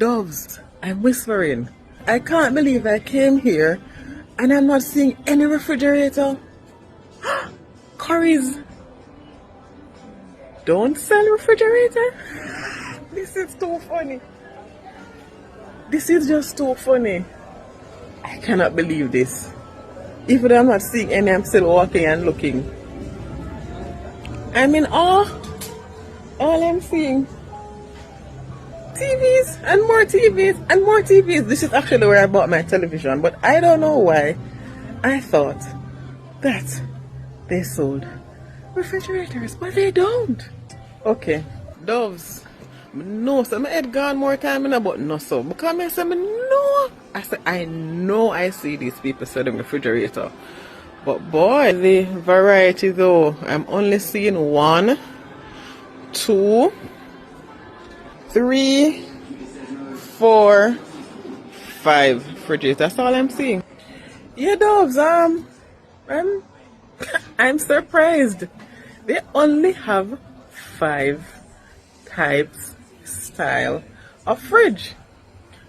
Doves, I'm whispering. I can't believe I came here and I'm not seeing any refrigerator. Curry's don't sell refrigerator? This is too funny. This is just too funny. I cannot believe this. Even though I'm not seeing any, I'm still walking and looking. I'm in awe. All I'm seeing, TVs and more TVs and more TVs. This is actually where I bought my television, but I don't know why I thought that they sold refrigerators, but they don't. Okay, Doves. No, so my head gone more time in about no so. Because I say no. I say I know I see these people selling refrigerator. But boy, the variety though. I'm only seeing 1, 2, 3, 4, 5 fridges. That's all I'm seeing. Yeah, Doves, I'm surprised. They only have 5 types style of fridge.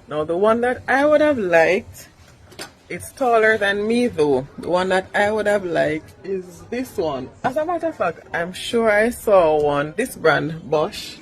Now the one that I would have liked, it's taller than me though. The one that I would have liked is this one. As a matter of fact, I'm sure I saw one, this brand, Bosch.